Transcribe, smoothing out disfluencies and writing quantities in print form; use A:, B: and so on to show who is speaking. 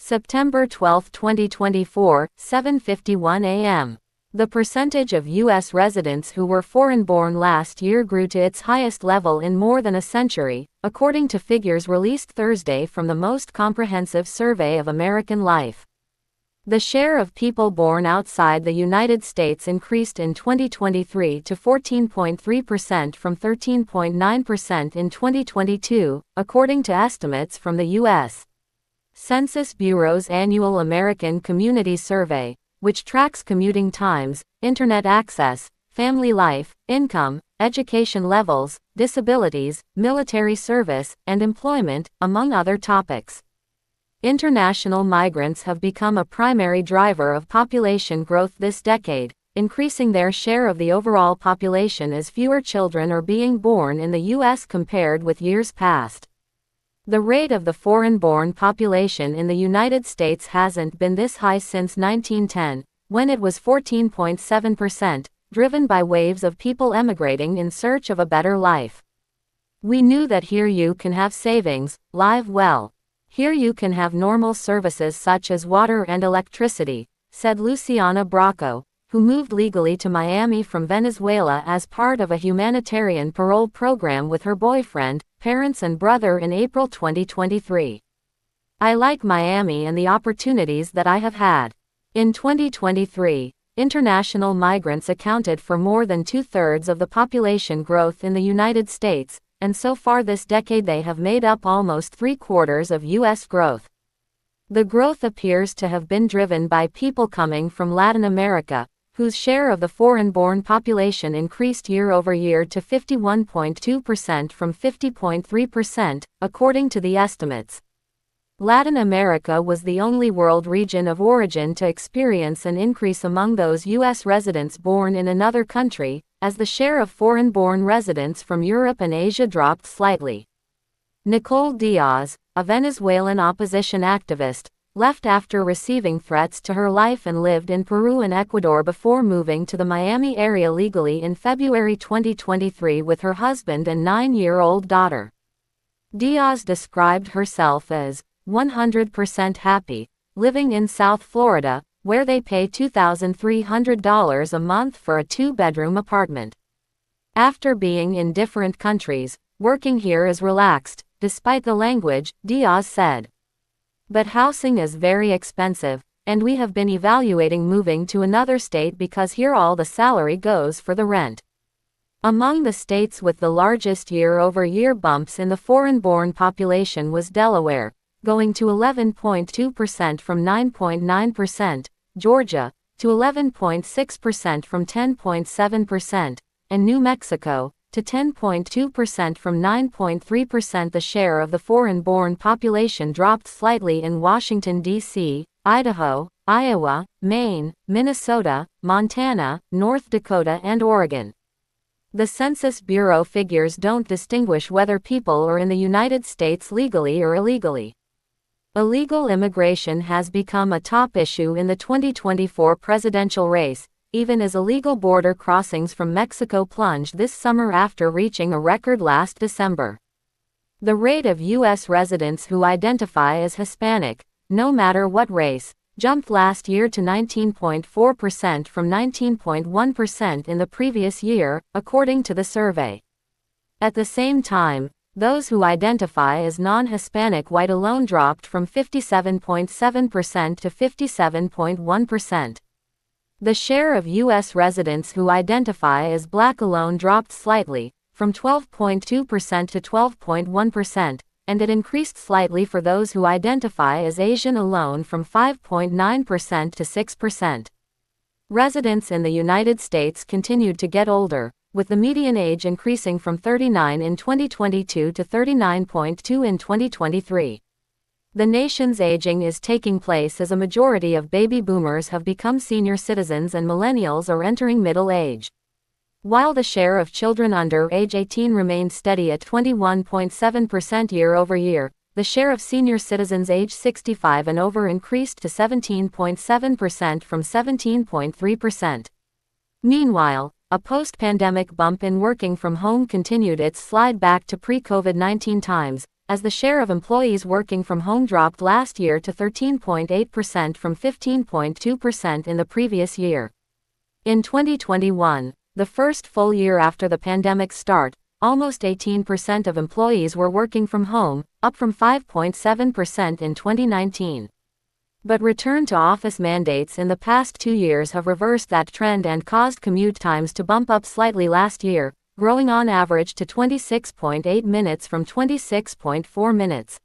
A: September 12, 2024, 7:51 a.m. The percentage of U.S. residents who were foreign-born last year grew to its highest level in more than a century, according to figures released Thursday from the most comprehensive survey of American life. The share of people born outside the United States increased in 2023 to 14.3% from 13.9% in 2022, according to estimates from the U.S. Census Bureau's annual American Community Survey, which tracks commuting times, internet access, family life, income, education levels, disabilities, military service, and employment, among other topics. International migrants have become a primary driver of population growth this decade, increasing their share of the overall population as fewer children are being born in the U.S. compared with years past. The rate of the foreign-born population in the United States hasn't been this high since 1910, when it was 14.7%, driven by waves of people emigrating in search of a better life. We knew that here you can have savings, live well. Here you can have normal services such as water and electricity, said Luciana Bracco, who moved legally to Miami from Venezuela as part of a humanitarian parole program with her boyfriend, parents and brother in April 2023. I like Miami and the opportunities that I have had. In 2023, international migrants accounted for more than two-thirds of the population growth in the United States, and so far this decade they have made up almost three-quarters of U.S. growth. The growth appears to have been driven by people coming from Latin America, whose share of the foreign-born population increased year-over-year to 51.2% from 50.3%, according to the estimates. Latin America was the only world region of origin to experience an increase among those U.S. residents born in another country, as the share of foreign-born residents from Europe and Asia dropped slightly. Nicole Diaz, a Venezuelan opposition activist, left after receiving threats to her life and lived in Peru and Ecuador before moving to the Miami area legally in February 2023 with her husband and 9-year-old daughter. Diaz described herself as 100% happy, living in South Florida, where they pay $2,300 a month for a two-bedroom apartment. After being in different countries, working here is relaxed, despite the language, Diaz said. But housing is very expensive, and we have been evaluating moving to another state because here all the salary goes for the rent. Among the states with the largest year-over-year bumps in the foreign-born population was Delaware, going to 11.2% from 9.9%, Georgia, to 11.6% from 10.7%, and New Mexico, to 10.2% from 9.3%. The share of the foreign-born population dropped slightly in Washington, D.C., Idaho, Iowa, Maine, Minnesota, Montana, North Dakota and Oregon. The Census Bureau figures don't distinguish whether people are in the United States legally or illegally. Illegal immigration has become a top issue in the 2024 presidential race, even as illegal border crossings from Mexico plunged this summer after reaching a record last December. The rate of U.S. residents who identify as Hispanic, no matter what race, jumped last year to 19.4% from 19.1% in the previous year, according to the survey. At the same time, those who identify as non-Hispanic white alone dropped from 57.7% to 57.1%. The share of U.S. residents who identify as Black alone dropped slightly, from 12.2% to 12.1%, and it increased slightly for those who identify as Asian alone from 5.9% to 6%. Residents in the United States continued to get older, with the median age increasing from 39 in 2022 to 39.2 in 2023. The nation's aging is taking place as a majority of baby boomers have become senior citizens and millennials are entering middle age. While the share of children under age 18 remained steady at 21.7% year-over-year, the share of senior citizens age 65 and over increased to 17.7% from 17.3%. Meanwhile, a post-pandemic bump in working from home continued its slide back to pre-COVID-19 times, as the share of employees working from home dropped last year to 13.8% from 15.2% in the previous year. In 2021, the first full year after the pandemic's start, almost 18% of employees were working from home, up from 5.7% in 2019. But return to office mandates in the past 2 years have reversed that trend and caused commute times to bump up slightly last year, growing on average to 26.8 minutes from 26.4 minutes.